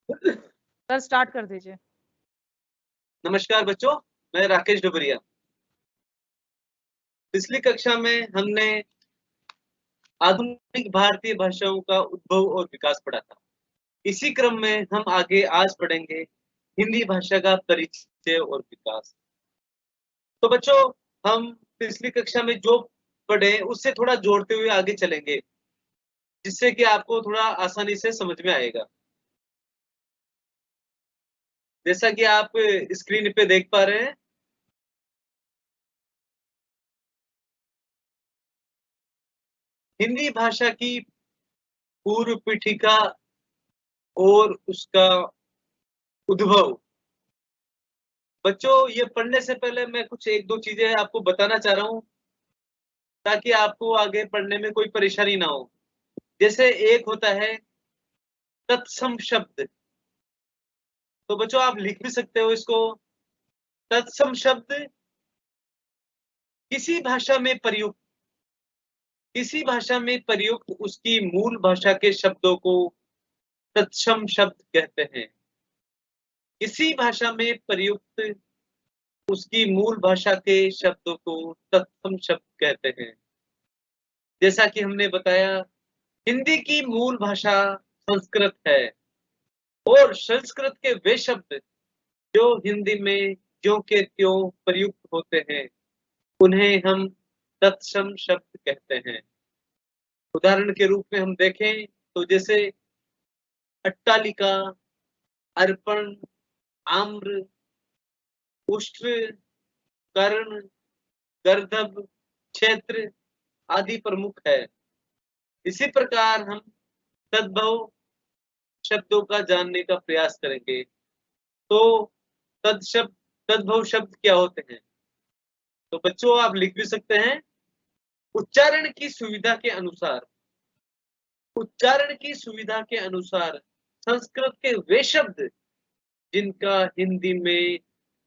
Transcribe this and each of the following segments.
Sir start कर दीजिए। नमस्कार बच्चों, मैं राकेश डुबरिया। पिछली कक्षा में हमने आधुनिक भारतीय भाषाओं का उद्भव और विकास पढ़ा था। इसी क्रम में हम आगे आज पढ़ेंगे हिंदी भाषा का परिचय और विकास। तो बच्चों, हम पिछली कक्षा में जो पढ़े उससे थोड़ा जोड़ते हुए आगे चलेंगे, जिससे कि आपको थोड़ा आसानी से समझ में आएगा। जैसा कि आप स्क्रीन पे देख पा रहे हैं, हिंदी भाषा की पूर्व पीठिका और उसका उद्भव। बच्चों, ये पढ़ने से पहले मैं कुछ एक दो चीजें आपको बताना चाह रहा हूँ, ताकि आपको आगे पढ़ने में कोई परेशानी ना हो। जैसे एक होता है तत्सम शब्द। तो बच्चों, आप लिख भी सकते हो इसको। तत्सम शब्द किसी भाषा में प्रयुक्त उसकी मूल भाषा के शब्दों को तत्सम शब्द कहते हैं। किसी भाषा में प्रयुक्त उसकी मूल भाषा के शब्दों को तत्सम शब्द कहते हैं। जैसा कि हमने बताया, हिंदी की मूल भाषा संस्कृत है और संस्कृत के वे शब्द जो हिंदी में ज्यों के त्यों प्रयुक्त होते हैं, उन्हें हम तत्सम शब्द कहते हैं। उदाहरण के रूप में हम देखें तो जैसे अट्टालिका, अर्पण, आम्र, उष्ट्र, कर्ण, गर्दभ, क्षेत्र आदि प्रमुख है। इसी प्रकार हम तद्भव शब्दों का जानने का प्रयास करेंगे। तो तद्भव शब्द क्या होते हैं? तो बच्चों, आप लिख भी सकते हैं। उच्चारण की सुविधा के अनुसार संस्कृत के वे शब्द जिनका हिंदी में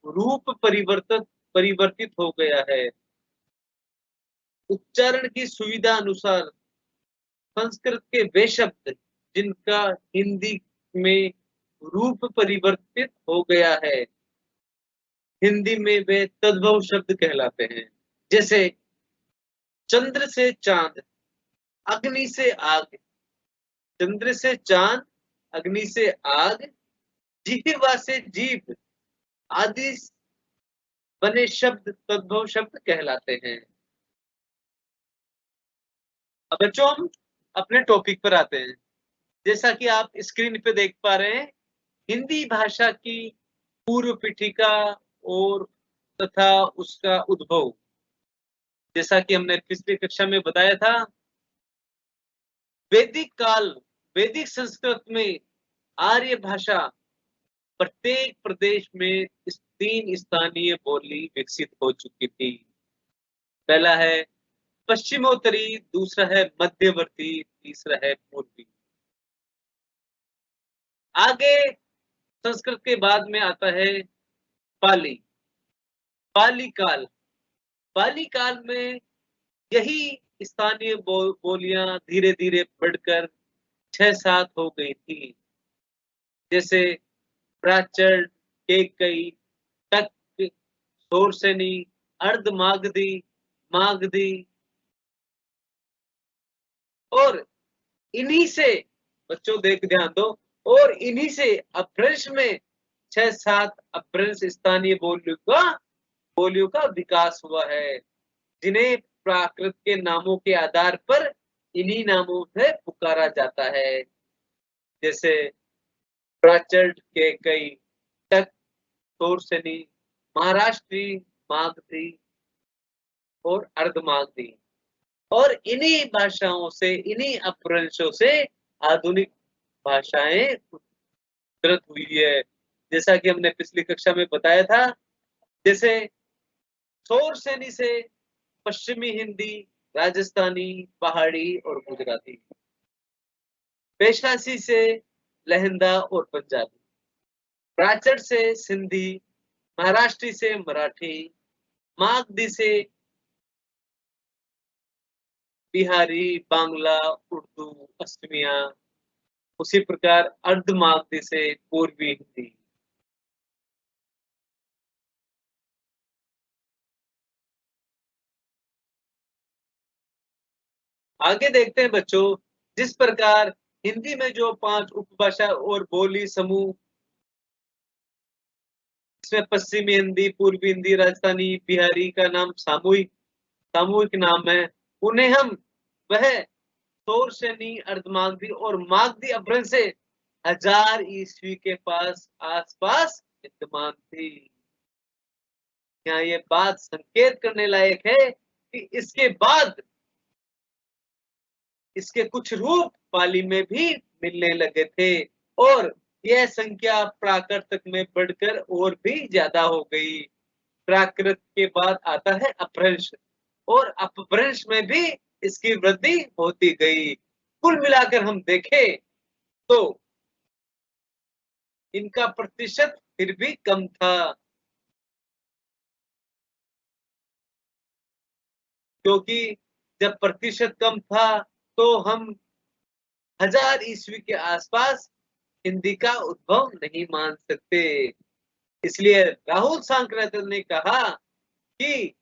रूप परिवर्तित हो गया है। उच्चारण की सुविधा अनुसार संस्कृत के वे शब्द जिनका हिंदी में रूप परिवर्तित हो गया है, हिंदी में वे तद्भव शब्द कहलाते हैं। जैसे चंद्र से चांद, अग्नि से आग। चंद्र से चांद, अग्नि से आग, जिह्वा से जीभ आदि बने शब्द तद्भव शब्द कहलाते हैं। अब बच्चों, हम अपने टॉपिक पर आते हैं। जैसा कि आप स्क्रीन पे देख पा रहे हैं, हिंदी भाषा की पूर्व पीठिका और तथा उसका उद्भव। जैसा कि हमने पिछली कक्षा में बताया था, वैदिक संस्कृत में आर्य भाषा प्रत्येक प्रदेश में 3 स्थानीय बोली विकसित हो चुकी थी। पहला है पश्चिमोत्तरी, दूसरा है मध्यवर्ती, तीसरा है पूर्वी। आगे संस्कृत के बाद में आता है पाली। पाली काल में यही स्थानीय बोलियां धीरे धीरे बढ़कर 6-7 हो गई थी। जैसे प्राचल, केकई, टक, शोरसेनी, अर्धमागधी, मागधी। और इन्हीं से बच्चों ध्यान दो, और इन्हीं से अपभ्रंश में 6-7 अपभ्रंश स्थानीय बोलियों का विकास हुआ है, जिन्हें प्राकृत के नामों के आधार पर इन्हीं नामों से पुकारा जाता है। जैसे प्राचल, केकई, टक, शोरसेनी, महाराष्ट्री, मागधी और अर्धमागधी। और इन्हीं भाषाओं से, इन्हीं अपभ्रंशों से आधुनिक भाषाएं उत्पन्न हुई है। जैसा कि हमने पिछली कक्षा में बताया था, जैसे शोरसेनी से पश्चिमी हिंदी, राजस्थानी, पहाड़ी और गुजराती। पेशासी से लहंदा और पंजाबी। प्राचल से सिंधी, महाराष्ट्री से मराठी, मागधी से बिहारी, बांग्ला, उर्दू, असमिया, उसी प्रकार अर्धमागधी से पूर्वी हिंदी। आगे देखते हैं बच्चों, जिस प्रकार हिंदी में जो 5 उपभाषा और बोली समूह, इसमें पश्चिमी हिंदी, पूर्वी हिंदी, राजस्थानी, बिहारी का नाम सामूहिक सामूहिक नाम है। उन्हें हम वह शोरशनी, अर्धमागधी और मागधी अपभ्रंश से 1000 ईस्वी के आसपास विद्यमान थी। यहाँ ये बात संकेत करने लायक है कि इसके बाद इसके कुछ रूप पाली में भी मिलने लगे थे और यह संख्या प्राकृत में बढ़कर और भी ज्यादा हो गई। प्राकृत के बाद आता है अपभ्रंश और अपभ्रंश में भी इसकी वृद्धि होती गई। कुल मिलाकर हम देखें तो इनका प्रतिशत फिर भी कम था, क्योंकि जब प्रतिशत कम था तो हम 1000 ईस्वी के आसपास हिंदी का उद्भव नहीं मान सकते। इसलिए राहुल सांकृत्य ने कहा कि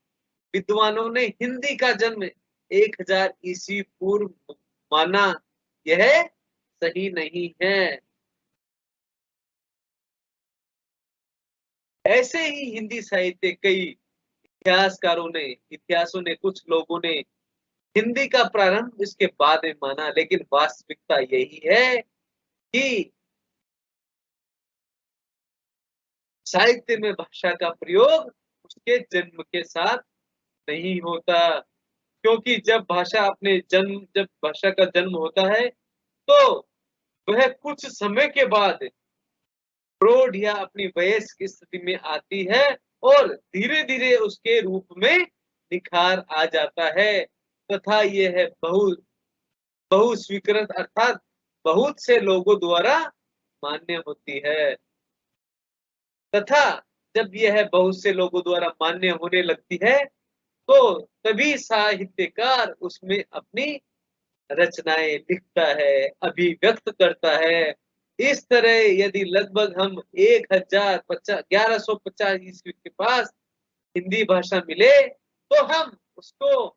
विद्वानों ने हिंदी का जन्म 1000 ईस्वी पूर्व माना, यह सही नहीं है। ऐसे ही हिंदी साहित्य कई इतिहासों ने कुछ लोगों ने हिंदी का प्रारंभ इसके बाद में माना, लेकिन वास्तविकता यही है कि साहित्य में भाषा का प्रयोग उसके जन्म के साथ नहीं होता, क्योंकि जब भाषा का जन्म होता है तो वह कुछ समय के बाद प्रौढ़ या अपनी वयस्क स्थिति में आती है और धीरे धीरे उसके रूप में निखार आ जाता है तथा यह बहु स्वीकृत अर्थात बहुत से लोगों द्वारा मान्य होती है। तथा जब यह बहुत से लोगों द्वारा मान्य होने लगती है तो तभी साहित्यकार उसमें अपनी रचनाएं लिखता है, अभिव्यक्त करता है। इस तरह यदि लगभग हम 1150 ईस्वी के पास हिंदी भाषा मिले तो हम उसको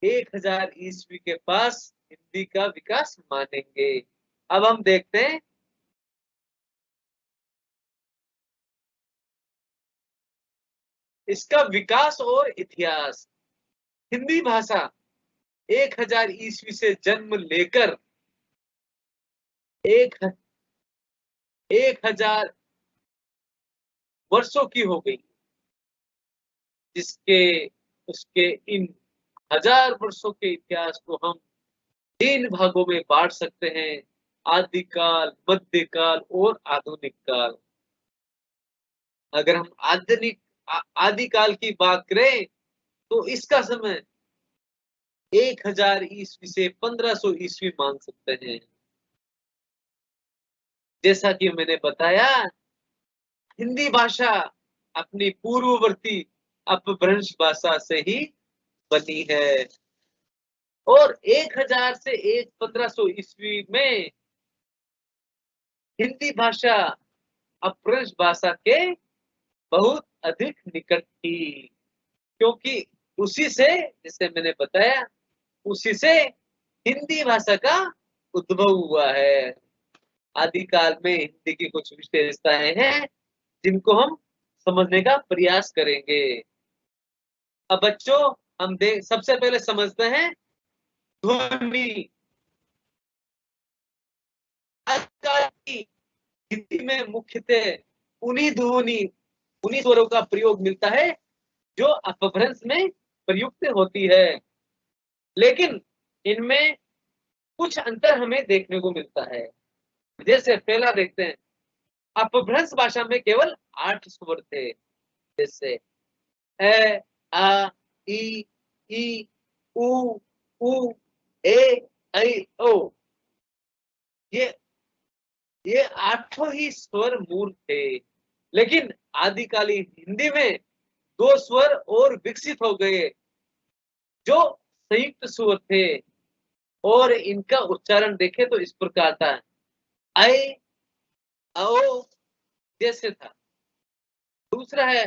1000 ईस्वी के पास हिंदी का विकास मानेंगे। अब हम देखते हैं इसका विकास और इतिहास। हिंदी भाषा 1000 ईस्वी से जन्म लेकर 1000 वर्षों की हो गई, जिसके उसके इन 1000 वर्षों के इतिहास को हम 3 भागों में बांट सकते हैं: आदिकाल, मध्यकाल और आधुनिक काल। अगर हम आदिकाल की बात करें तो इसका समय 1000 ईस्वी से 1500 ईस्वी मान सकते हैं। जैसा कि मैंने बताया, हिंदी भाषा अपनी पूर्ववर्ती अपभ्रंश भाषा से ही बनी है और 1000 से 1500 ईस्वी में हिंदी भाषा अपभ्रंश भाषा के बहुत अधिक निकट थी, क्योंकि उसी से, जैसे मैंने बताया, उसी से हिंदी भाषा का उद्भव हुआ है। आदिकाल में हिंदी की कुछ विशेषताएं हैं जिनको हम समझने का प्रयास करेंगे। अब बच्चों हम सबसे पहले समझते हैं ध्वनि। आजकल की हिंदी में मुख्यतः उन्हीं स्वरों का प्रयोग मिलता है जो अपभ्रंश में प्रयुक्त होती है, लेकिन इनमें कुछ अंतर हमें देखने को मिलता है। जैसे पहला देखते हैं, अपभ्रंश भाषा में केवल 8 स्वर थे, जैसे ए, आ, ई, उ, ए, ऐ, ओ। ये 8 ही स्वर मूल थे, लेकिन आदिकालीन हिंदी में 2 स्वर और विकसित हो गए जो संयुक्त स्वर थे। और इनका उच्चारण देखें तो इस प्रकार था, ऐ औ जैसे था। दूसरा है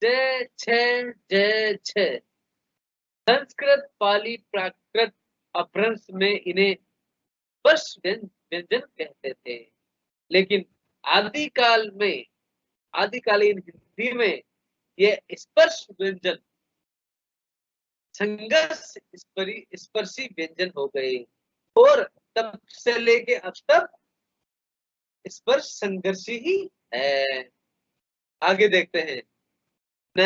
जय छे जय छे। संस्कृत पाली प्राकृत अपभ्रंश में इन्हें स्पर्श व्यंजन कहते थे, लेकिन आदिकालीन हिंदी में ये स्पर्श व्यंजन संघर्ष स्पर्शी व्यंजन हो गए, और तब से लेके अब तक स्पर्श संघर्षी ही है। आगे देखते हैं, न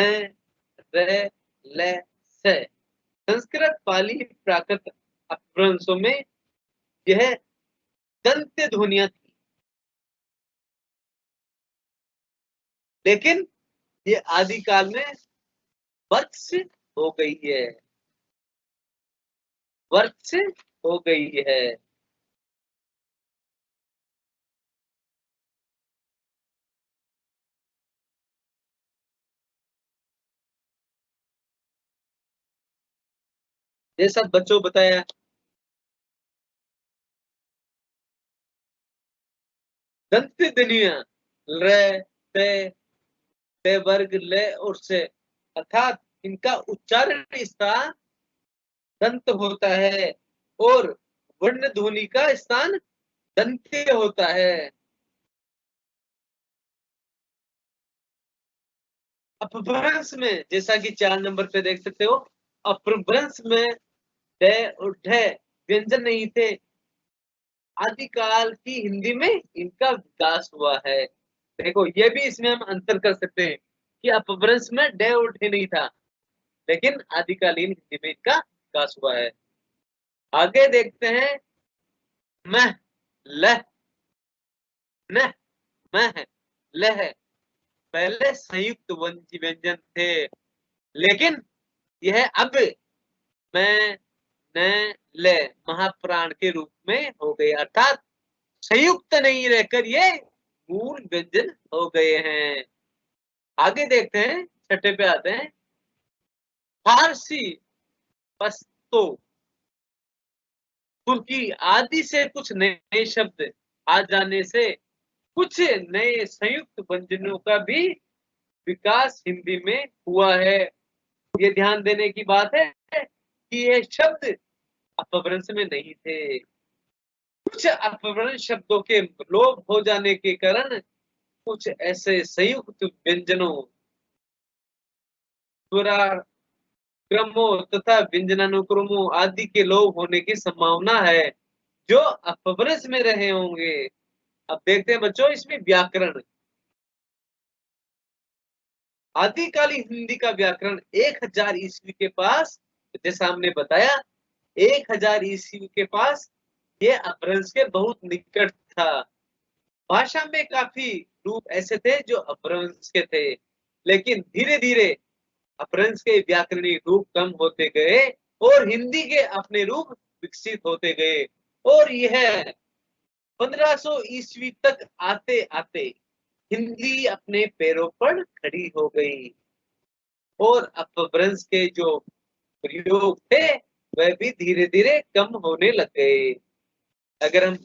रे ले से। संस्कृत पाली प्राकृत अपभ्रंशों में यह दंत्य ध्वनियां थी, लेकिन ये आदिकाल में वर्ष हो गई है, वर्ष हो गई है। जैसा बच्चों बताया, दंत्य ध्वनियां र ते वर्ग ले और से, अर्थात इनका उच्चारण स्थान दंत होता है और वर्ण ध्वनि का स्थान दंत्य होता है। अपभ्रंश में जैसा कि 4 नंबर पे देख सकते हो, अपभ्रंश में ड और ढ व्यंजन नहीं थे। आदिकाल की हिंदी में इनका विकास हुआ है। देखो, ये भी इसमें हम अंतर कर सकते हैं कि अपभ्रंश में ड और ढ नहीं था, लेकिन आदिकालीन हिंदी में इनका विकास हुआ है। आगे देखते हैं, मह लह न मह लह। पहले संयुक्त व्यंजन थे, लेकिन यह अब मैं न ले महाप्राण के रूप में हो गए, अर्थात संयुक्त नहीं रहकर ये मूल व्यंजन हो गए हैं। आगे देखते हैं, छठे पे आते हैं, फारसी पश्तो तुर्की आदि से कुछ नए शब्द आ जाने से कुछ नए संयुक्त व्यंजनों का भी विकास हिंदी में हुआ है। ये ध्यान देने की बात है कि ये शब्द अपभ्रंश में नहीं थे। कुछ अपभ्रंश शब्दों के लोप हो जाने के कारण कुछ ऐसे संयुक्त व्यंजनों, क्रमों तथा व्यंजनानुक्रमों आदि के लोप होने की संभावना है, जो अपभ्रंश में रहे होंगे। अब देखते हैं बच्चों, इसमें व्याकरण। आदिकालीन हिंदी का व्याकरण 1000 ईस्वी के पास, जैसा हमने बताया, 1000 ईस्वी के पास ये अपभ्रंश के बहुत निकट था। भाषा में काफी रूप ऐसे थे जो अपभ्रंश के थे, लेकिन धीरे धीरे अपभ्रंश के व्याकरणिक रूप कम होते गए और हिंदी के अपने रूप विकसित होते गए, और यह 1500 ईस्वी तक आते आते हिंदी अपने पैरों पर खड़ी हो गई, और अपभ्रंश के जो प्रयोग थे वह भी धीरे धीरे कम होने लग गए। अगर हम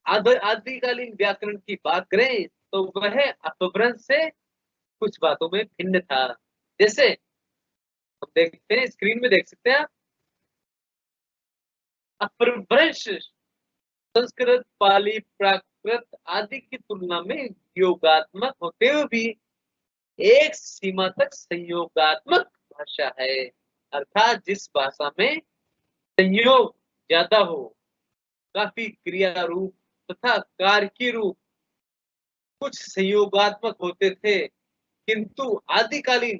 आदिकालीन व्याकरण की बात करें तो वह अपभ्रंश से कुछ बातों में भिन्न था। जैसे हम देखते हैं, स्क्रीन में देख सकते हैं आप, अपभ्रंश संस्कृत पाली प्राकृत आदि की तुलना में योगात्मक होते हुए भी एक सीमा तक संयोगात्मक भाषा है, अर्थात जिस भाषा में संयोग ज्यादा हो, काफी क्रिया रूप तथा कार्य रूप कुछ संयोगात्मक होते थे, किंतु आदिकालीन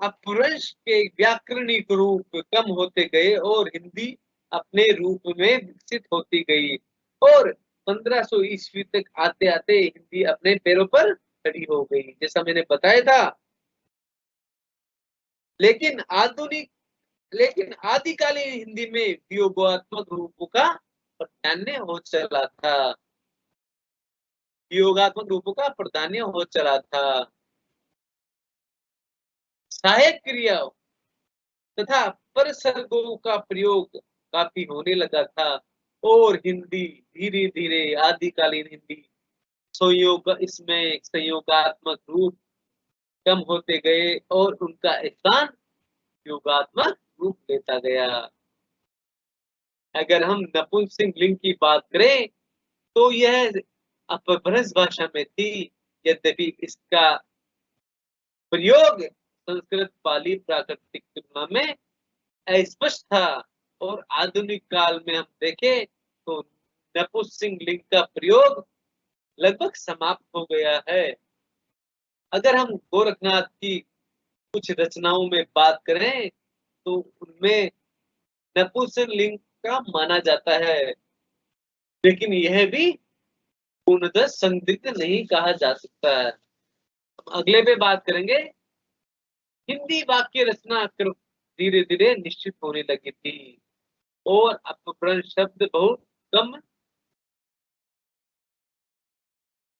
अपभ्रंश के व्याकरणिक रूप कम होते गए और हिंदी अपने रूप में विकसित होती गई, और 1500 ईस्वी तक आते आते हिंदी अपने पैरों पर खड़ी हो गई, जैसा मैंने बताया था। लेकिन आदिकालीन हिंदी में वियोगात्मक रूपों का प्राधान्य हो चला था, वियोगात्मक रूपों का प्राधान्य हो चला था। सहायक क्रियाओं तथा परसर्गों का प्रयोग काफी होने लगा था और हिंदी धीरे धीरे आदिकालीन हिंदी इसमें संयोगात्मक रूप कम होते गए और उनका स्थान योगात्मक रूप लेता गया। अगर हम नपुंसकलिंग की बात करें तो यह अपभ्रंश भाषा में थी, यद्यपि इसका प्रयोग संस्कृत पाली प्राकृतिक तुलना में अस्पष्ट था और आधुनिक काल में हम देखें तो नपुंसकलिंग का प्रयोग लगभग समाप्त हो गया है। अगर हम गोरखनाथ की कुछ रचनाओं में बात करें तो उनमें नपुंसकलिंग का माना जाता है, लेकिन यह भी पूर्णतः संदिग्ध नहीं कहा जा सकता है। अगले पे बात करेंगे, हिंदी वाक्य रचना धीरे धीरे निश्चित होने लगी थी और अपभ्रंश शब्द बहुत कम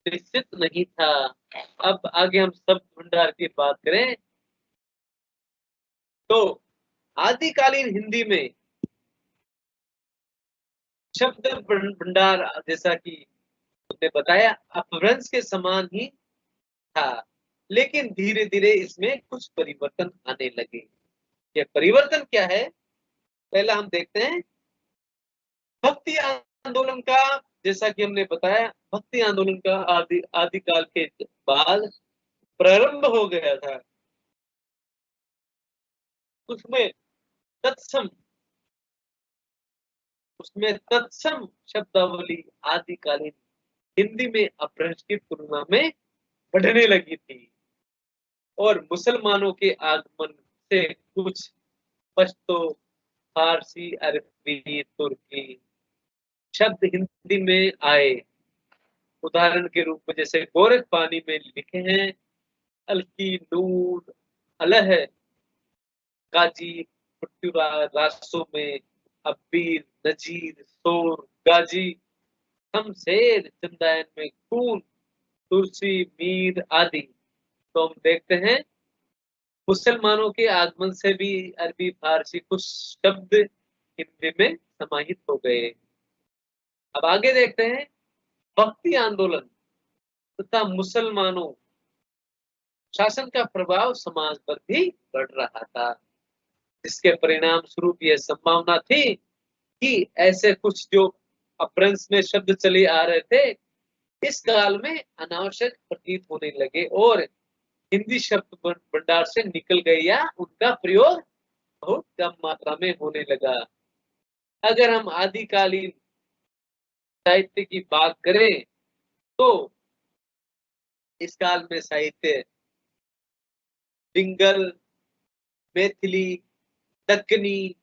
निश्चित नहीं था। अब आगे हम शब्द भंडार की बात करें तो आदिकालीन हिंदी में शब्द भंडार जैसा कि हमने बताया अपभ्रंश के समान ही था, लेकिन धीरे धीरे इसमें कुछ परिवर्तन आने लगे। यह परिवर्तन क्या है, पहला हम देखते हैं भक्ति आंदोलन का। जैसा कि हमने बताया भक्ति आंदोलन का आदिकाल के बाद प्रारंभ हो गया था। उसमें तत्सम शब्दावली आदिकालीन हिंदी में अपभ्रंश की तुलना में बढ़ने लगी थी और मुसलमानों के आगमन से कुछ पश्तो, फारसी, अरबी, तुर्की शब्द हिंदी में आए। उदाहरण के रूप में जैसे गोरख पानी में लिखे हैं अलकी, नूर, अलह, गाजी, रासों में अब्बीर, नजीर, सोर, गाजी, शमशेर, चंदायन में खून, तुलसी, मीर आदि। तो हम देखते हैं मुसलमानों के आगमन से भी अरबी फारसी कुछ शब्द हिंदी में समाहित हो गए। अब आगे देखते हैं भक्ति आंदोलन तथा मुसलमानों शासन का प्रभाव समाज पर भी बढ़ रहा था, जिसके परिणाम स्वरूप यह संभावना थी कि ऐसे कुछ जो अपभ्रंश में शब्द चले आ रहे थे इस काल में अनावश्यक प्रतीत होने लगे और हिंदी शब्द भंडार से निकल गए या उनका प्रयोग बहुत कम मात्रा में होने लगा। अगर हम आदिकालीन साहित्य की बात करें तो इस काल में साहित्य पिंगल, मैथिली, दक्कनी,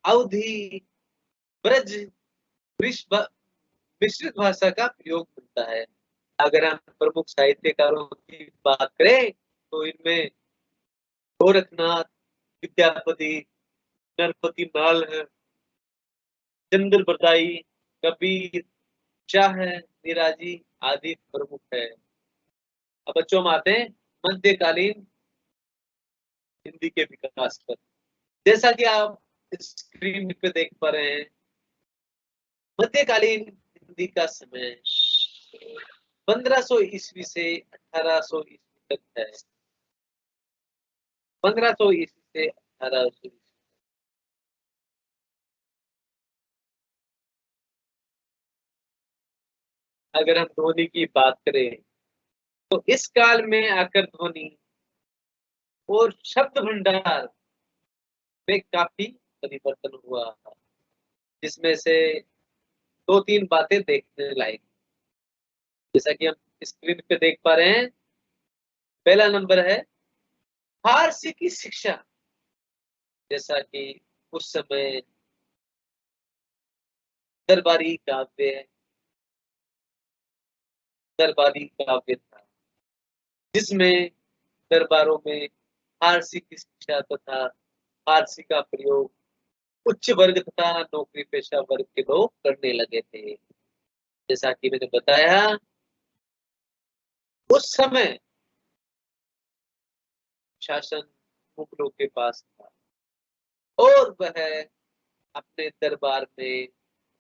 अवधी, ब्रज, मिश्रित भाषा का प्रयोग मिलता है। अगर हम प्रमुख साहित्यकारों की बात करें तो इनमें गोरखनाथ, विद्यापति, नरपति माल, चंद्र बरदाई, कबीर, शाह, निराजी आदि प्रमुख है। अब बच्चों हम आते हैं मध्यकालीन हिंदी के विकास पर। जैसा कि आप स्क्रीन पे देख पा रहे हैं मध्यकालीन हिंदी का समय 1500 ईस्वी से 1800 ईस्वी तक है। 1500 ईस्वी से 1800 ईस्वी। अगर हम ध्वनि की बात करें तो इस काल में आकर ध्वनि और शब्द भंडार में काफी परिवर्तन हुआ, जिसमें से दो तीन बातें देखने लायक, जैसा कि हम स्क्रीन पे देख पा रहे हैं। पहला नंबर है फारसी की शिक्षा। जैसा कि उस समय दरबारी काव्य था जिसमें दरबारों में फारसी की शिक्षा तथा फारसी का प्रयोग उच्च वर्ग तथा नौकरी पेशा वर्ग के लोग करने लगे थे। जैसा कि मैंने बताया उस समय शासन मुगलों के पास था और वह अपने दरबार में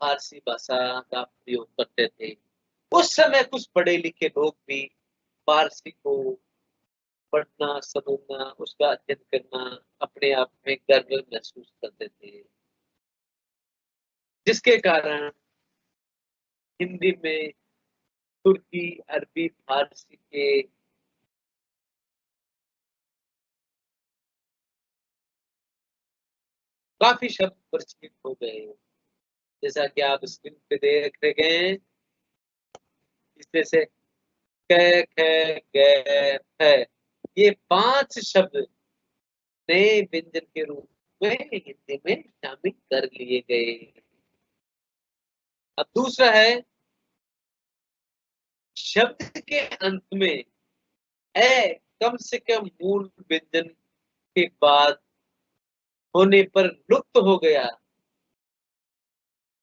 फारसी भाषा का प्रयोग करते थे। उस समय कुछ पढ़े लिखे लोग भी फारसी को पढ़ना, समझना, उसका अध्ययन करना अपने आप में गर्व महसूस करते थे, जिसके कारण हिंदी में तुर्की, अरबी, फारसी के काफी शब्द प्रचलित हो गए। जैसा कि आप स्क्रीन पे देख रहे हैं, इसमें से क, ख, ग, फ, ये 5 शब्द नए व्यंजन के रूप में हिंदी में शामिल कर लिए गए। अब दूसरा है शब्द के अंत में ए कम से कम मूल व्यंजन के बाद होने पर लुप्त हो गया,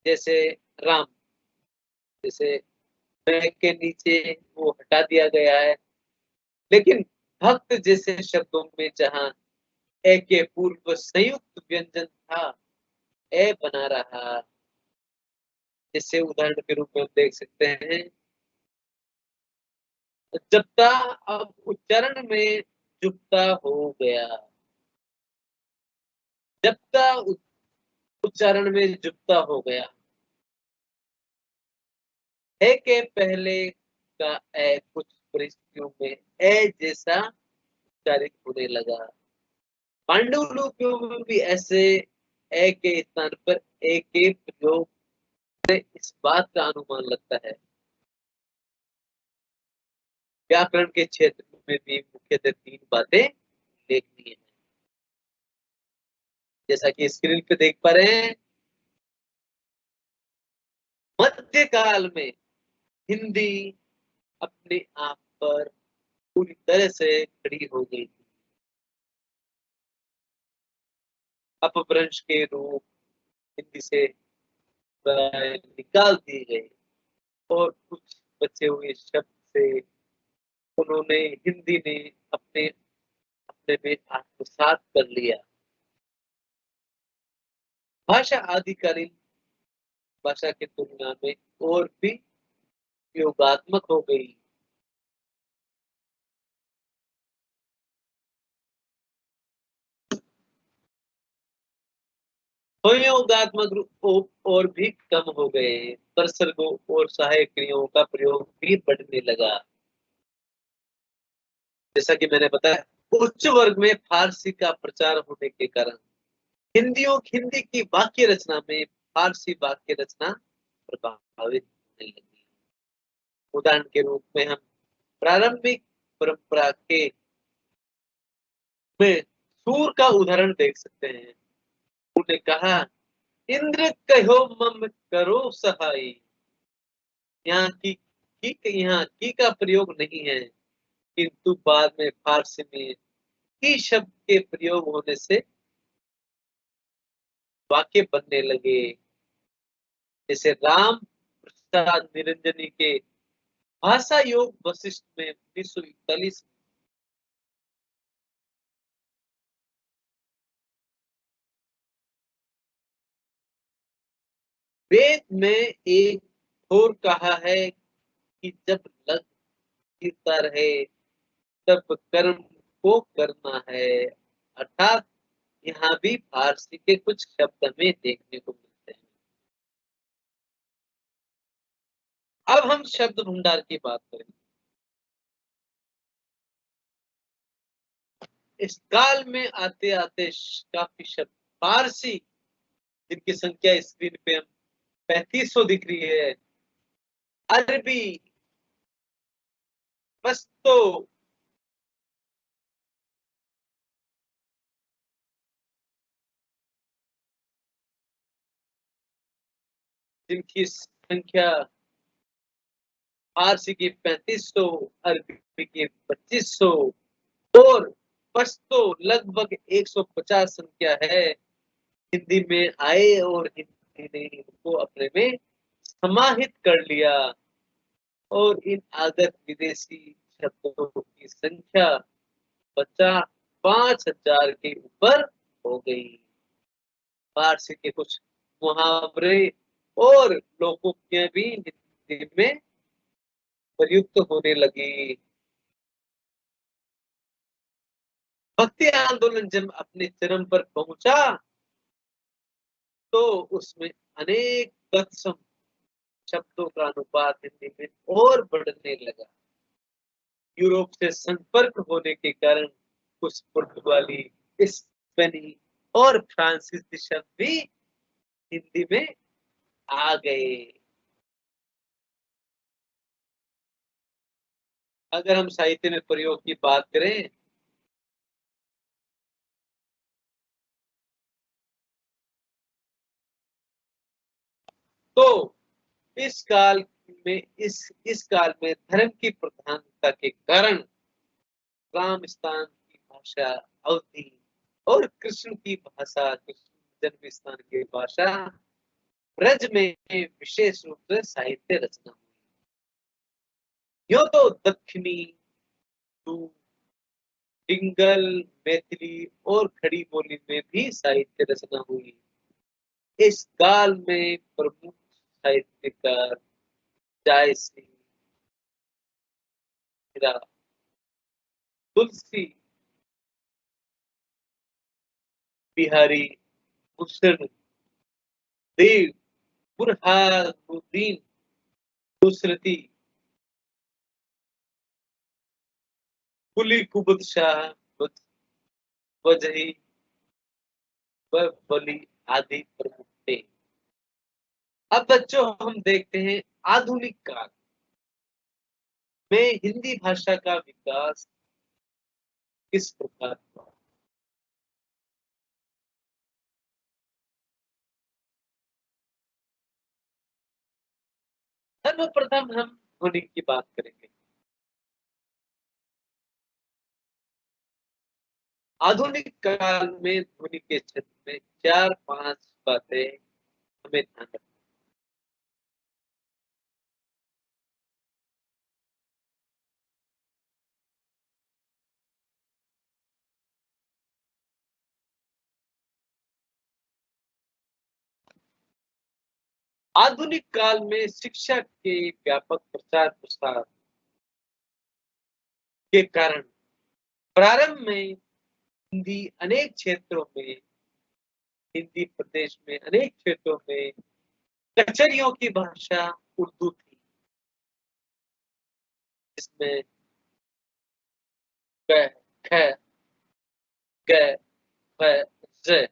जैसे राम, जैसे मैं के नीचे वो हटा दिया गया है। लेकिन भक्त जैसे शब्दों में जहां ए के पूर्व संयुक्त व्यंजन था, ए बना रहा, जैसे उदाहरण के रूप में हम देख सकते हैं जप्ता अब उच्चारण में जुप्ता हो गया। जप्ता उच्चारण में जुप्ता हो गया। ए के पहले का ए कुछ परिस्थितियों में ए जैसा उच्चारित होने लगा। पांडुलिपियों में भी ऐसे ए के स्थान पर ए के प्रयोग से इस बात का अनुमान लगता है। व्याकरण के क्षेत्र में भी मुख्यतः 3 बातें देखनी है, जैसा कि स्क्रीन पे देख पा रहे हैं। मध्यकाल में हिंदी अपने आप पर पूरी तरह से खड़ी हो गई थी। अपभ्रंश के रूप हिंदी से निकाल दिए गए और कुछ बचे हुए शब्द से उन्होंने हिंदी ने अपने अपने में आत्मसात कर लिया। भाषा आदिकालीन भाषा की तुलना में और भी योगात्मक हो गई। संयोगात्मक रूप और भी कम हो गए। परसर्गों और सहायक क्रियाओं का प्रयोग भी बढ़ने लगा। जैसा कि मैंने बताया, उच्च वर्ग में फारसी का प्रचार होने के कारण हिंदी की वाक्य रचना में फारसी वाक्य रचना प्रभावित होने लगी। उदाहरण के रूप में हम प्रारंभिक परंपरा के में सूर का उदाहरण देख सकते हैं। उन्होंने कहा, इंद्र कहो मम करो सहाय। यहाँ की का प्रयोग नहीं है, किंतु बाद में फारसी में की शब्द के प्रयोग होने से वाक्य बनने लगे। जैसे राम प्रसाद निरंजनी के भाषा योग वशिष्ठ में 1941 वेद में एक और कहा है कि जब लग गिरता रहे तब कर्म को करना है। अर्थात यहाँ भी फारसी के कुछ शब्द हमें देखने को मिलते हैं। अब हम शब्द भंडार की बात करें। इस काल में आते आते काफी शब्द फारसी, जिनकी संख्या स्क्रीन पे हम 3500 दिख रही है, अरबी, पश्तो, जिनकी संख्या फारसी की 3500, अरबी की 2500 और पश्तो लगभग 150 संख्या है, हिंदी में आए और हिंदी ने इनको अपने में समाहित कर लिया और इन आगत विदेशी शब्दों की संख्या 50 5,000 के ऊपर हो गई। फारसी के कुछ मुहावरे और लोकोक्तियां भी हिंदी में प्रयुक्त होने लगी। भक्ति आंदोलन जब अपने चरम पर पहुंचा तो उसमें अनेक तत्सम शब्दों का अनुपात हिंदी में और बढ़ने लगा। यूरोप से संपर्क होने के कारण कुछ पुर्तगाली, स्पेनी और फ्रांसीसी शब्द भी हिंदी में आ गए। अगर हम साहित्य में प्रयोग की बात करें तो इस काल में धर्म की प्रधानता के कारण राम स्थान की भाषा अवधी और कृष्ण की भाषा कृष्ण जन्म स्थान की भाषा ब्रज में विशेष रूप से साहित्य रचना हुई। यो तो दक्षिणी डिंगल, मैथिली और खड़ी बोली में भी साहित्य रचना हुई। इस काल में प्रमुख साहित्यकार जायसी, तुलसी, बिहारी भूषण देव, बुरहानुद्दीन नुसरती, कुली कुबुत शाह वजही व बली आदि प्रमुख थे। अब बच्चों हम देखते हैं आधुनिक काल में हिंदी भाषा का विकास किस प्रकार हुआ। सर्वप्रथम हम ध्वनि की बात करेंगे। आधुनिक काल में ध्वनि के क्षेत्र में 4-5 बातें हमें ध्यान रखनी। आधुनिक काल में शिक्षा के व्यापक प्रचार प्रसार के कारण प्रारंभ में हिंदी प्रदेश में अनेक क्षेत्रों में कचरियों की भाषा उर्दू थी, जिसमें क, ख, ग, फ, ज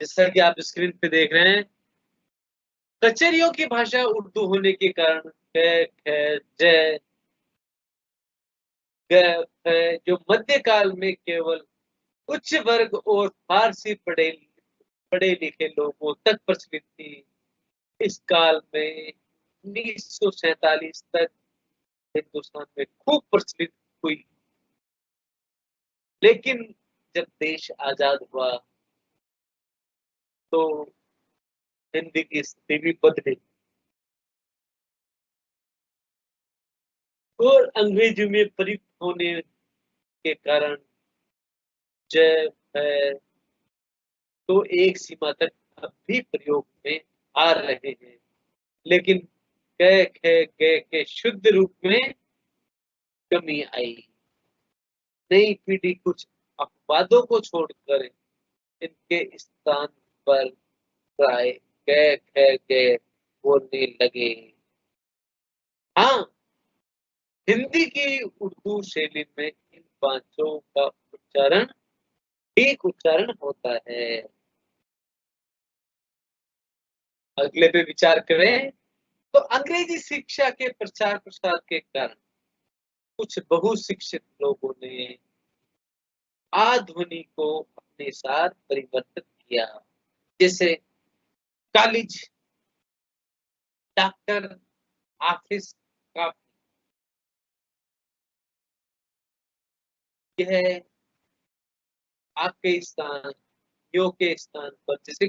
जैसा कि आप स्क्रीन पे देख रहे हैं, कचरियों की भाषा उर्दू होने के कारण क, ख, ज, ग, फ जो मध्यकाल में केवल उच्च वर्ग और फारसी पढ़े लिखे लोगों तक प्रचलित थी, इस काल में 1947 तक हिंदुस्तान में खूब प्रचलित हुई। लेकिन जब देश आजाद हुआ तो हिंदी की स्थिति भी बदली और अंग्रेजी में प्रयुक्त होने के कारण जय है तो एक सीमा तक अब भी प्रयोग में आ रहे हैं, लेकिन क ख ग के शुद्ध रूप में कमी आई। नई पीढ़ी कुछ अपवादों को छोड़कर इनके स्थान पर प्राय क ख ग बोलने लगे। हाँ, हिंदी की उर्दू शैली में इन पांचों का उच्चारण ठीक उच्चारण होता है। अगले पे विचार करें तो अंग्रेजी शिक्षा के प्रचार प्रसार के कारण कुछ बहुशिक्षित लोगों ने आध्वनि को अपने साथ परिवर्तित किया, जैसे कॉलेज, डॉक्टर, ऑफिस का। यह आपके स्थान यो के स्थान पर जैसे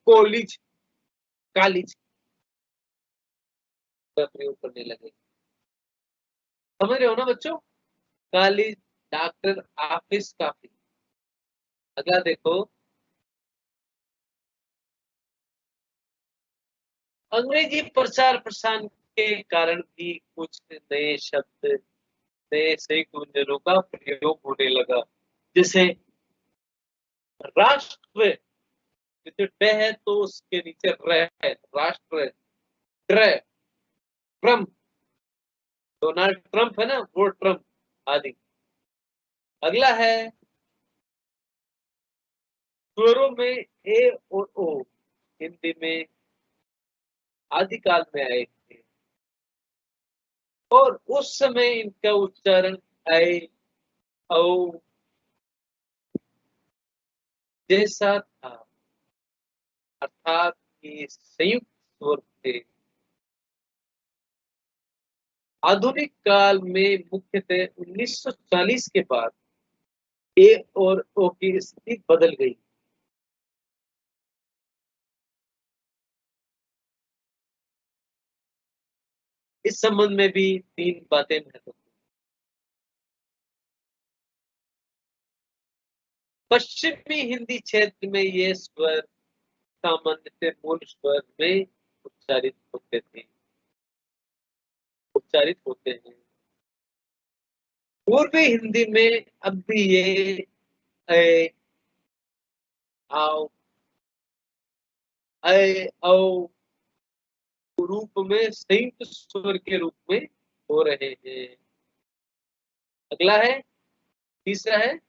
कॉलेज, कॉलेज का प्रयोग करने लगे। समझ रहे हो ना बच्चों? कॉलेज, डॉक्टर, ऑफिस, काफी। अगला देखो, अंग्रेजी प्रचार प्रसार के कारण भी कुछ नए शब्द, नए संयुक्त व्यंजनों का प्रयोग होने लगा। जैसे राष्ट्र, जैसे ड है तो उसके नीचे र है, राष्ट्र, ट्र, ट्रम्प, डोनाल्ड ट्रम्प है ना, वो ट्रम्प आदि। अगला है स्वरों में ए और ओ, हिंदी में आदिकाल में आए थे और उस समय इनका उच्चारण ऐ, औ जैसा था, अर्थात ये संयुक्त स्वर थे। आधुनिक काल में मुख्यतः 1940 के बाद ए और ओ की स्थिति बदल गई। इस संबंध में भी 3 बातें महत्वपूर्ण। पश्चिमी हिंदी क्षेत्र में ये स्वर सामान्यतः मूल स्वर में उच्चारित होते हैं। पूर्वी हिंदी में अब भी ये ऐ, आओ, ऐ, औ रूप में संयुक्त स्वर के रूप में हो रहे हैं। अगला है, तीसरा है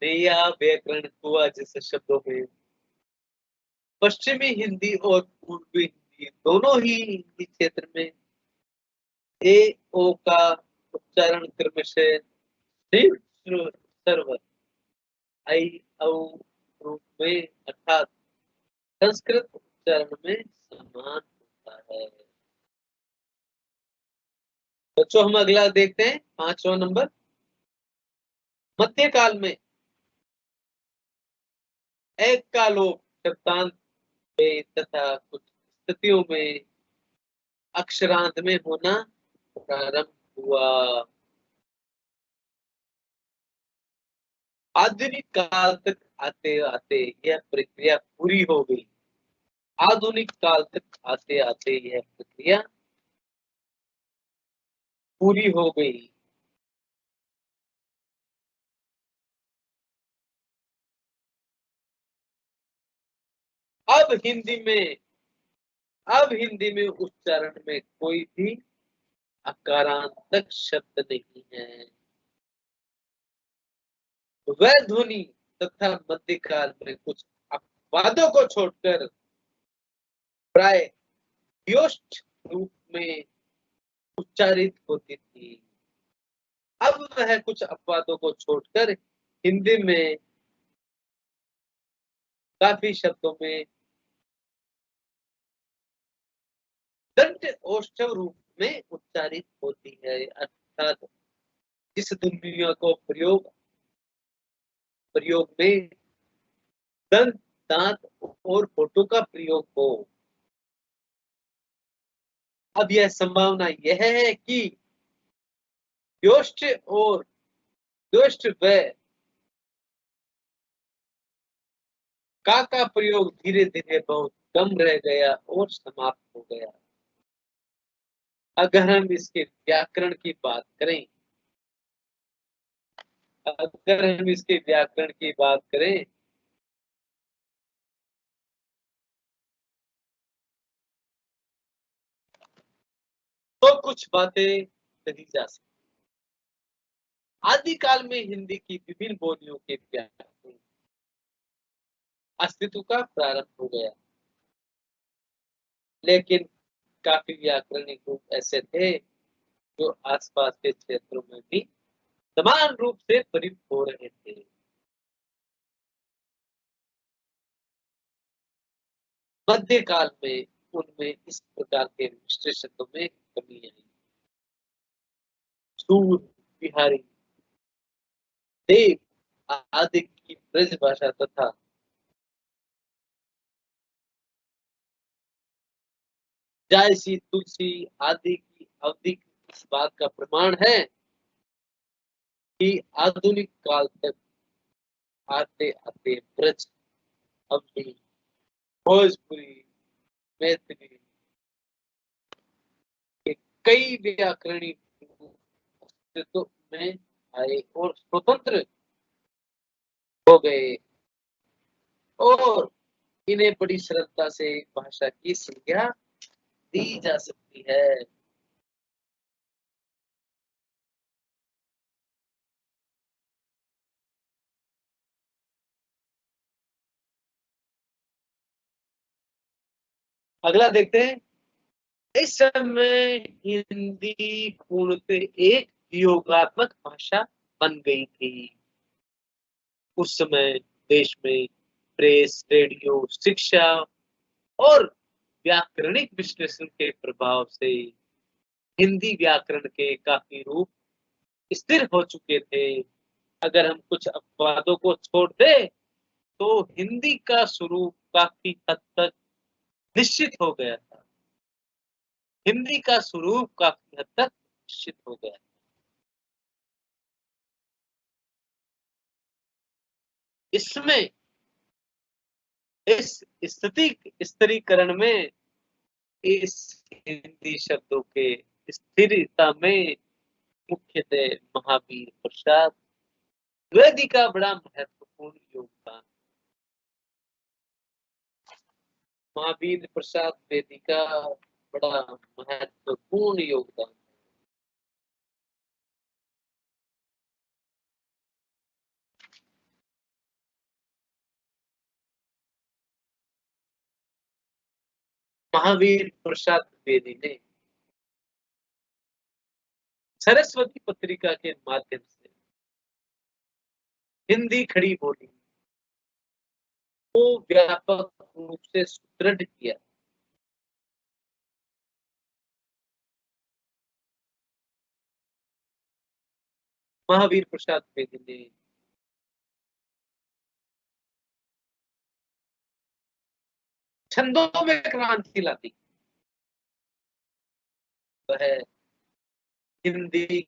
नया व्याकरण हुआ जैसे शब्दों में। पश्चिमी हिंदी और पूर्वी हिंदी दोनों ही हिंदी क्षेत्र में ए ओ का उच्चारण क्रमशः सर्व ऐ औ रूप में अर्थात संस्कृत उच्चारण में समान होता है। बच्चों हम अगला देखते हैं, 5वां नंबर। मध्यकाल में एक का लोप शब्दांत में तथा कुछ स्थितियों में अक्षरांत में होना प्रारंभ हुआ। आधुनिक काल तक आते आते यह प्रक्रिया पूरी हो गई। आधुनिक काल तक आते आते यह प्रक्रिया पूरी हो गई। अब हिंदी में अब हिंदी में उच्चारण में कोई भी अकारांतक शब्द नहीं है। वह ध्वनि तथा मध्यकाल में कुछ अपवादों को छोड़कर प्राय व्योष्ट रूप में उच्चारित होती थी। अब वह कुछ अपवादों को छोड़कर हिंदी में काफी शब्दों में दंड औष्ठव रूप में उच्चारित होती है। अर्थात जिस ध्वनियों को प्रयोग में दंत, दांत और होठों का प्रयोग हो। अब यह संभावना यह है कि व्योष्ट और द्वष्ट व का प्रयोग धीरे धीरे बहुत कम रह गया और समाप्त हो गया। अगर हम इसके व्याकरण की बात करें, तो कुछ बातें कही जा सकती। आदिकाल में हिंदी की विभिन्न बोलियों के व्याकरण अस्तित्व का प्रारंभ हो गया, लेकिन काफी व्याकरणिक रूप ऐसे थे जो आसपास के क्षेत्रों में भी समान रूप से प्रयुक्त हो रहे थे। मध्यकाल में उनमें इस प्रकार के विशेष शब्दों में कमी आई। सूर बिहारी देव आदि की ब्रज भाषा तथा जायसी तुलसी आदि की अवधि इस बात का प्रमाण है कि आधुनिक काल तक आते आते ब्रज अवधि भोजपुरी मैथिली के कई व्याकरणिक अस्तित्व में आए और स्वतंत्र हो गए और इन्हें बड़ी सरलता से भाषा की संज्ञा दी जा सकती है। अगला देखते हैं। इस समय हिंदी पूर्णतः एक योगात्मक भाषा बन गई थी। उस समय देश में प्रेस, रेडियो, शिक्षा और व्याकरणिक विश्लेषण के प्रभाव से हिंदी व्याकरण के काफी रूप स्थिर हो चुके थे। अगर हम कुछ अपवादों को छोड़ दें तो हिंदी का स्वरूप काफी हद तक निश्चित हो गया था। हिंदी का स्वरूप काफी हद तक निश्चित हो गया। इसमें इस स्थिरीकरण में इस हिंदी शब्दों के स्थिरता में मुख्यतः महावीर प्रसाद द्विवेदी का बड़ा महत्वपूर्ण योगदान। महावीर प्रसाद द्विवेदी का बड़ा महत्वपूर्ण योगदान। महावीर प्रसाद द्विवेदी ने सरस्वती पत्रिका के माध्यम से हिंदी खड़ी बोली को व्यापक रूप से सुदृढ़ किया। महावीर प्रसाद द्विवेदी ने छंदों में क्रांति ला दी। वह हिंदी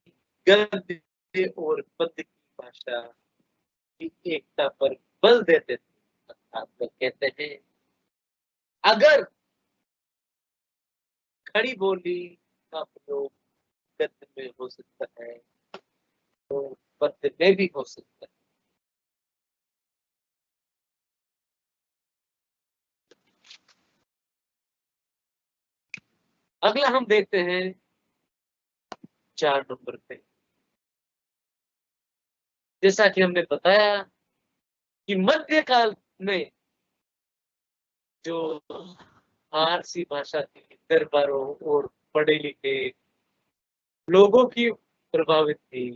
गद्य और पद्य की भाषा की एकता पर बल देते थे। अर्थात वह कहते हैं अगर खड़ी बोली का प्रयोग गद्य में हो सकता है तो पद्य में भी हो सकता है। अगला हम देखते हैं 4 नंबर पे। जैसा कि हमने बताया कि मध्यकाल में जो फारसी भाषा के दरबारों और पढ़े लिखे लोगों की प्रभावित थी।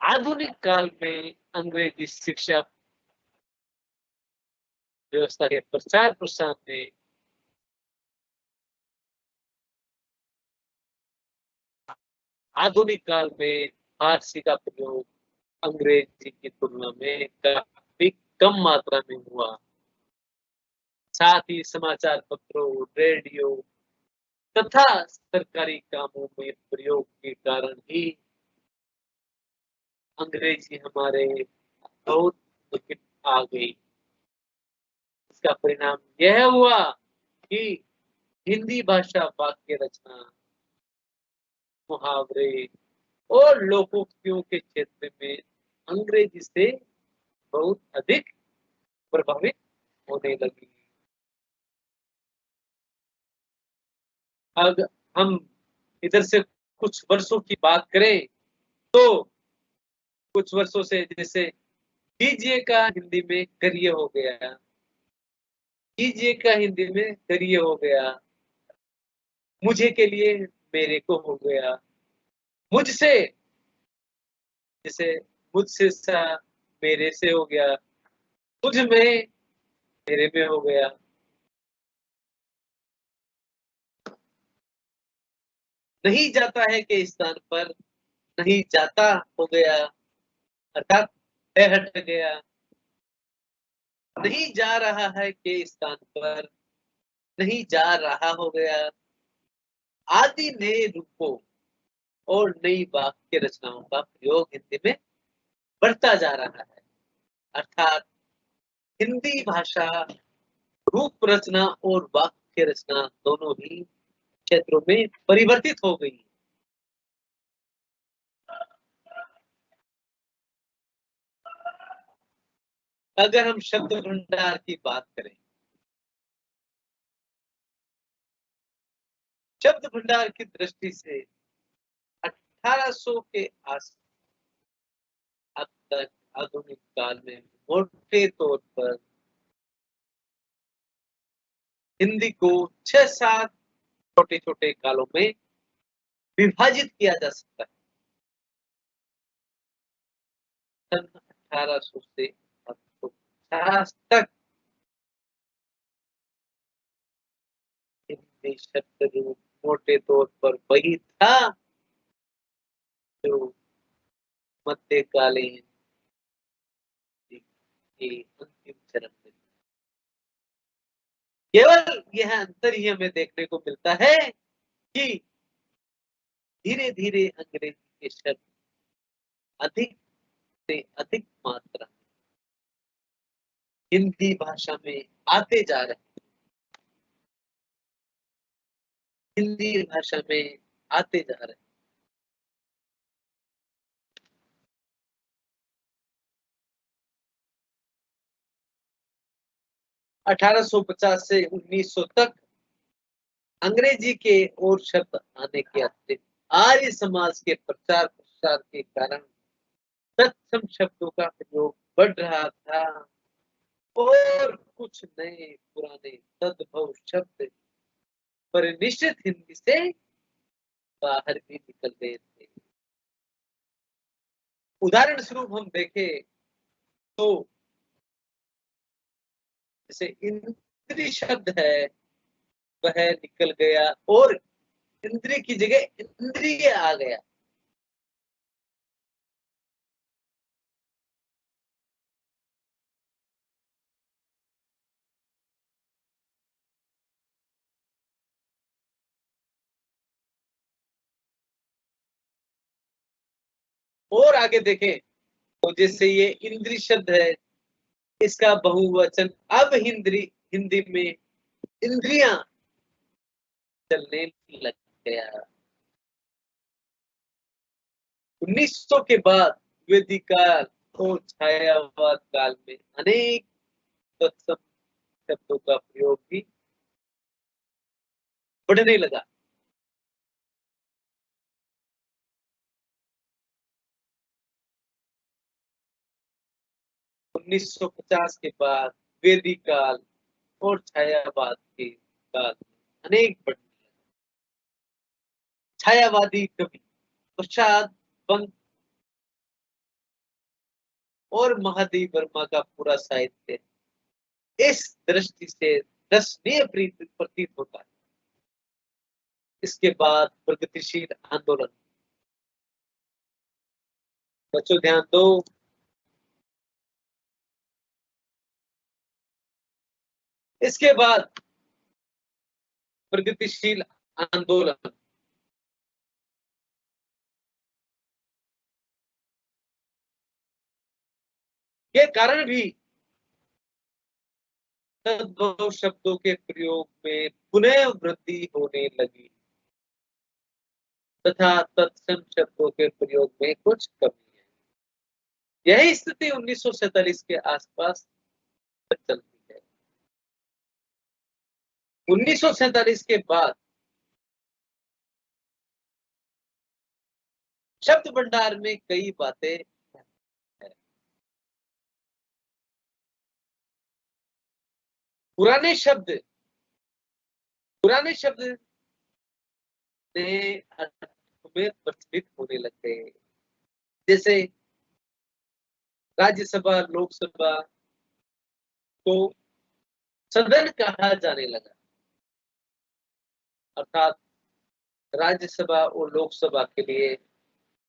आधुनिक काल में अंग्रेजी शिक्षा व्यवस्था के प्रचार प्रसार में आधुनिक काल में फारसी का प्रयोग अंग्रेजी की तुलना में काफी कम मात्रा में हुआ। साथ ही समाचार पत्रों, रेडियो तथा सरकारी कामों में प्रयोग के कारण ही अंग्रेजी हमारे बहुत निकट आ गई। इसका परिणाम यह हुआ कि हिंदी भाषा वाक्य रचना, मुहावरे और लोकोक्तियों के क्षेत्र में अंग्रेजी से बहुत अधिक प्रभावित होने लगी। अब हम इधर से कुछ वर्षों की बात करें तो कुछ वर्षों से जैसे कीजिए का हिंदी में करिए हो गया, कीजिए का हिंदी में करिए हो गया, मुझे के लिए मेरे को हो गया, मुझसे जैसे मुझसे सा मेरे से हो गया, मुझ में मेरे में हो गया। नहीं जाता है के स्थान पर नहीं जाता हो गया, अर्थात है हट गया, नहीं जा रहा है के स्थान पर नहीं जा रहा हो गया, आदि नए रूपों और नई वाक्य रचनाओं का प्रयोग हिंदी में बढ़ता जा रहा है। अर्थात हिंदी भाषा रूप रचना और वाक्य रचना दोनों ही क्षेत्रों में परिवर्तित हो गई। अगर हम शब्द भंडार की बात करें, शब्द भंडार की दृष्टि से 1800 के आस अब तक आधुनिक काल में मोटे तौर पर हिंदी को 6-7 छोटे छोटे कालों में विभाजित किया जा सकता है। सन 1800 से 1850 तक हिंदी शब्द रूप मोटे तौर पर वही था जो मध्यकालीन के अंतिम चरण में। केवल यह अंतर ही हमें देखने को मिलता है कि धीरे धीरे अंग्रेजी के शब्द अधिक से अधिक मात्रा में हिंदी भाषा में आते जा रहे हैं, हिंदी भाषा में आते जा रहे हैं। 1850 से 1900 तक अंग्रेजी के और शब्द आने के अतिरिक्त आर्य समाज के प्रचार प्रसार के कारण तत्सम शब्दों का प्रयोग बढ़ रहा था और कुछ नए पुराने तद्भव शब्द परिनिश्चित हिंदी से बाहर भी निकल गए थे। उदाहरण स्वरूप हम देखें तो जैसे इंद्री शब्द है वह निकल गया और इंद्री की जगह इंद्रिय आ गया। और आगे देखें तो जैसे ये इंद्री शब्द है इसका बहुवचन अब हिंदी में इंद्रियां चलने लग गया। 1900 के बाद वैदिक काल और छायावाद काल में अनेक तत्सम शब्दों का प्रयोग भी बढ़ने लगा। 1950 के बाद वैदिक काल और छायावाद के काल में अनेक बढ़ने लगा। छायावादी कवि प्रसाद बंग और महादेव वर्मा का पूरा साहित्य इस दृष्टि से दर्शनीय प्रतीत होता है। इसके बाद प्रगतिशील आंदोलन, बच्चों ध्यान दो, इसके बाद प्रगतिशील आंदोलन के कारण भी तद्भव शब्दों के प्रयोग में पुनः वृद्धि होने लगी तथा तत्सम शब्दों के प्रयोग में कुछ कमी है। यही स्थिति 1947 के आसपास तक चलती है। 1947 के बाद शब्द भंडार में कई बातें हैं। पुराने शब्द ने अर्थ में प्रचलित होने लग गए। जैसे राज्यसभा लोकसभा को सदन कहा जाने लगा, अर्थात राज्यसभा और लोकसभा के लिए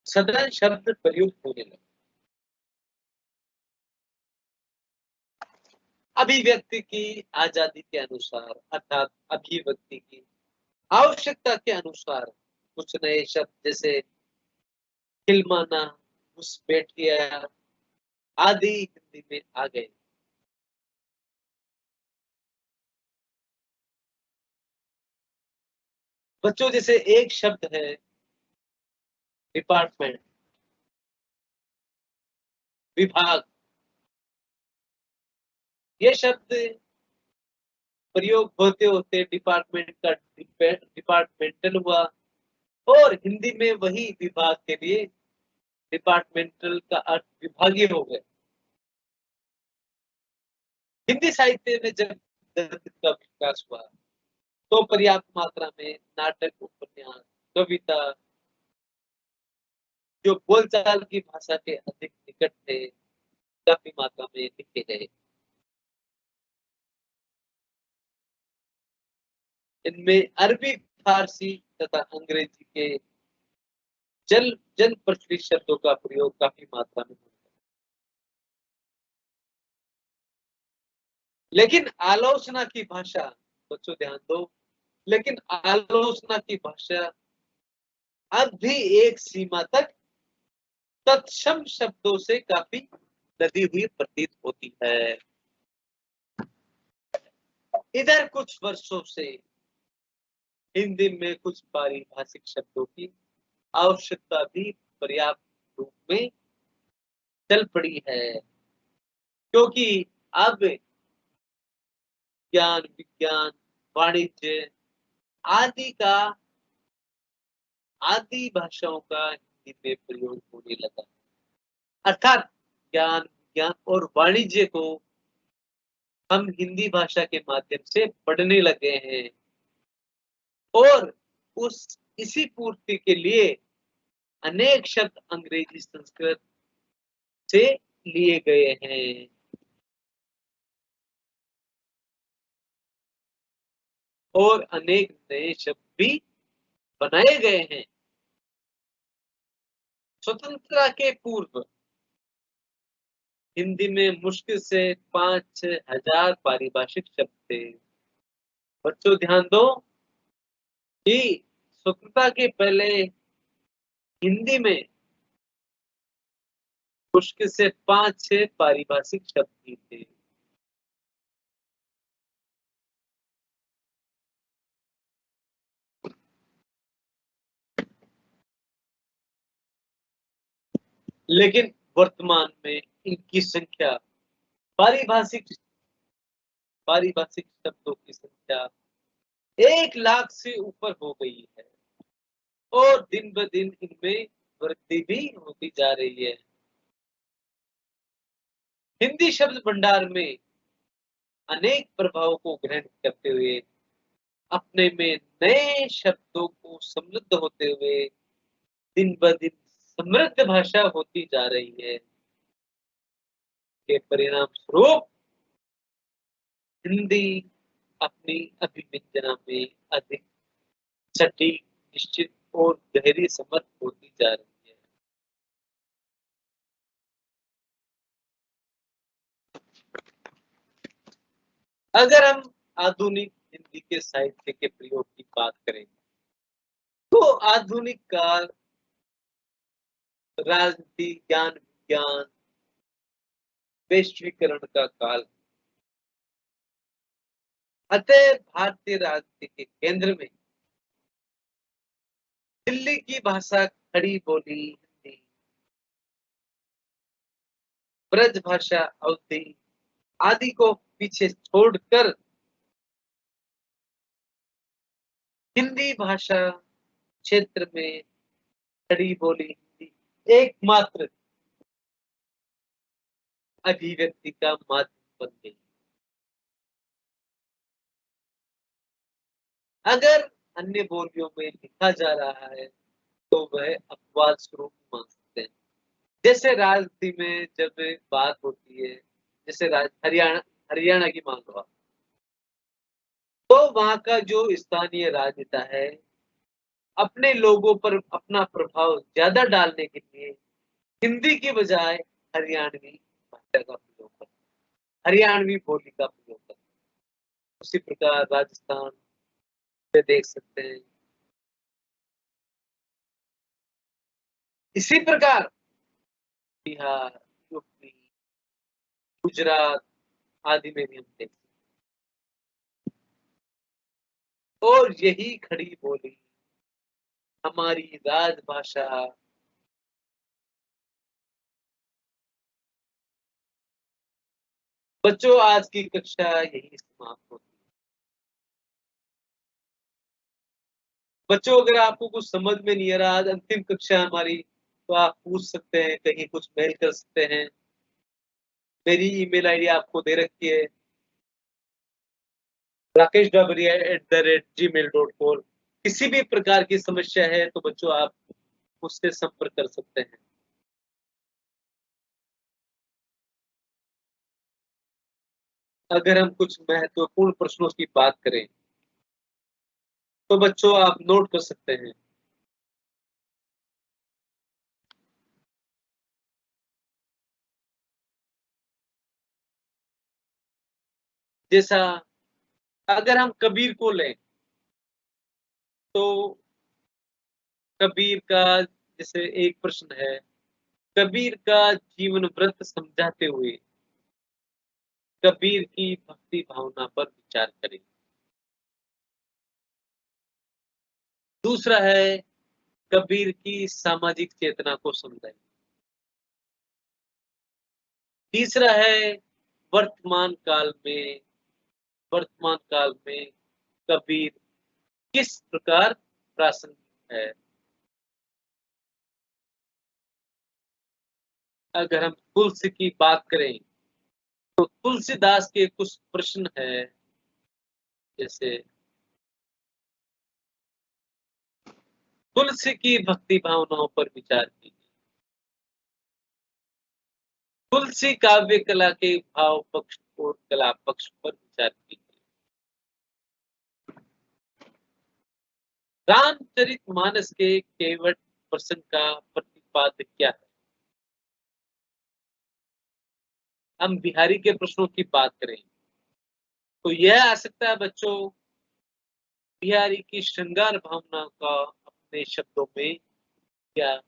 सदन शब्द प्रयुक्त होने लगा। अभिव्यक्ति की आजादी के अनुसार अर्थात अभिव्यक्ति की आवश्यकता के अनुसार कुछ नए शब्द जैसे खिलमाना, घुसपैठिया आदि हिंदी में आ गए। बच्चों जैसे एक शब्द है डिपार्टमेंट, विभाग, ये शब्द प्रयोग होते होते डिपार्टमेंट का डिपार्टमेंटल हुआ और हिंदी में वही विभाग के लिए डिपार्टमेंटल का अर्थ विभागीय हो गया। हिंदी साहित्य में जब गद्य का विकास हुआ तो पर्याप्त मात्रा में नाटक, उपन्यास, कविता जो बोलचाल की भाषा के अधिक निकट थे काफी मात्रा में लिखे गए। इनमें अरबी, फारसी तथा अंग्रेजी के जन प्रचलित शब्दों का प्रयोग काफी मात्रा में होता है। लेकिन आलोचना की भाषा, बच्चों ध्यान दो, लेकिन आलोचना की भाषा अब भी एक सीमा तक तत्सम शब्दों से काफी लदी हुई प्रतीत होती है। इधर कुछ वर्षों से हिंदी में कुछ पारिभाषिक शब्दों की आवश्यकता भी पर्याप्त रूप में चल पड़ी है, क्योंकि अब ज्ञान, विज्ञान, वाणिज्य आदि का आदि भाषाओं का हिंदी में प्रयोग होने लगा। अर्थात ज्ञान, विज्ञान और वाणिज्य को हम हिंदी भाषा के माध्यम से पढ़ने लगे हैं और उस इसी पूर्ति के लिए अनेक शब्द अंग्रेजी, संस्कृत से लिए गए हैं। और अनेक नए शब्द भी बनाए गए हैं। स्वतंत्रता के पूर्व हिंदी में मुश्किल से 5,000 पारिभाषिक शब्द थे। बच्चों ध्यान दो कि स्वतंत्रता के पहले हिंदी में मुश्किल से 5-6 पारिभाषिक शब्द ही थे। लेकिन वर्तमान में इनकी संख्या पारिभाषिक पारिभाषिक शब्दों की संख्या 1 लाख से ऊपर हो गई है और दिन ब दिन इनमें वृद्धि भी होती जा रही है। हिंदी शब्द भंडार में अनेक प्रभावों को ग्रहण करते हुए अपने में नए शब्दों को समृद्ध होते हुए दिन ब दिन समृद्ध भाषा होती जा रही है। के परिणाम स्वरूप हिंदी अपनी अभिव्यंजना में अधिक सटीक, निश्चित और गहरी समझ होती जा रही है। अगर हम आधुनिक हिंदी के साहित्य के प्रयोग की बात करें तो आधुनिक काल राजनीति, ज्ञान, विज्ञान, वैश्वीकरण का काल। अतः भारतीय राजनीति के केंद्र में दिल्ली की भाषा, खड़ी बोली हिंदी, ब्रज भाषा, अवधी आदि को पीछे छोड़कर हिंदी भाषा क्षेत्र में खड़ी बोली हिंदी एकमात्र अभिव्यक्ति का माध्यम बन गई। अगर अन्य बोलियों में लिखा जा रहा है तो वह अपवाद स्वरूप मान सकते हैं। जैसे राजनीति में जब बात होती है, जैसे हरियाणा हरियाणा की मान लो, तो वहां का जो स्थानीय राजनेता है अपने लोगों पर अपना प्रभाव ज्यादा डालने के लिए हिंदी की बजाय हरियाणवी भाषा का प्रयोग करते हैं, हरियाणवी बोली का प्रयोग करते हैं। उसी प्रकार राजस्थान में देख सकते हैं। इसी प्रकार बिहार, यूपी, गुजरात आदि में भी हम देख सकते हैं। और यही खड़ी बोली हमारी राजभाषा बच्चों, आज की कक्षा यही समाप्त होती है। बच्चों, अगर आपको कुछ समझ में नहीं आ रहा, आज अंतिम कक्षा हमारी, तो आप पूछ सकते हैं, कहीं कुछ मेल कर सकते हैं। मेरी ईमेल आईडी आपको दे रखी है, rakeshdabria@gmail.com। किसी भी प्रकार की समस्या है तो बच्चों आप मुझसे संपर्क कर सकते हैं। अगर हम कुछ महत्वपूर्ण प्रश्नों की बात करें तो बच्चों आप नोट कर सकते हैं। जैसा अगर हम कबीर को लें तो कबीर का जैसे एक प्रश्न है, कबीर का जीवन व्रत समझाते हुए कबीर की भक्ति भावना पर विचार करें। दूसरा है कबीर की सामाजिक चेतना को समझें। तीसरा है वर्तमान काल में कबीर किस प्रकार प्रासंगिक है। अगर हम तुलसी की बात करें तो तुलसीदास के कुछ प्रश्न है, जैसे तुलसी की भक्ति भावनाओं पर विचार कीजिए। तुलसी काव्य कला के भाव पक्ष और कला पक्ष पर विचार कीजिए। रामचरितमानस के केवट प्रसंग का प्रतिपाद्य क्या है। हम बिहारी के प्रश्नों की बात करें तो यह आ सकता है बच्चों, बिहारी की श्रृंगार भावना का अपने शब्दों में या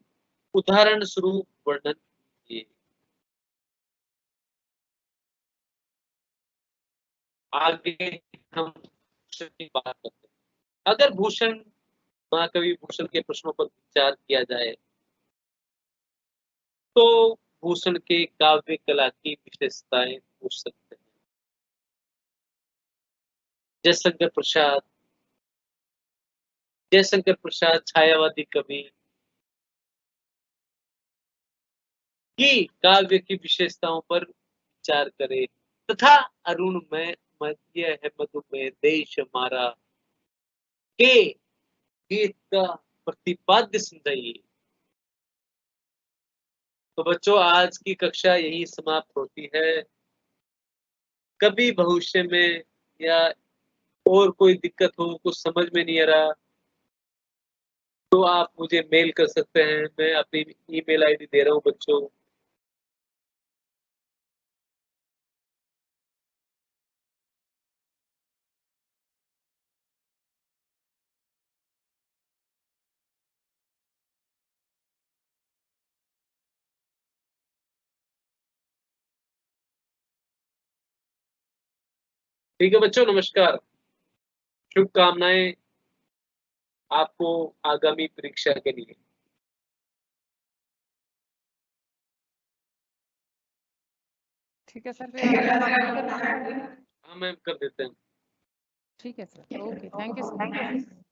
उदाहरण स्वरूप वर्णन कीजिए। आगे हम भूषण की बात करते हैं। अगर भूषण महाकवि भूषण के प्रश्नों पर विचार किया जाए तो भूषण के काव्य कला की विशेषताएं पूछ सकते हैं। जयशंकर प्रसाद छायावादी कवि की काव्य की विशेषताओं पर विचार करें तथा अरुण में मध्य है मधु में देश हमारा के गीत का प्रतिपाद्य समझाइए। तो बच्चों, आज की कक्षा यही समाप्त होती है। कभी भविष्य में या और कोई दिक्कत हो, कुछ समझ में नहीं आ रहा, तो आप मुझे मेल कर सकते हैं। मैं अपनी ईमेल आईडी दे रहा हूं बच्चों। ठीक है बच्चों, नमस्कार, शुभकामनाएं आपको आगामी परीक्षा के लिए। ठीक है सर, फिर हम समाप्त कर दें। हाँ मैम, कर देते हैं। ठीक है sir, okay, thank you sir.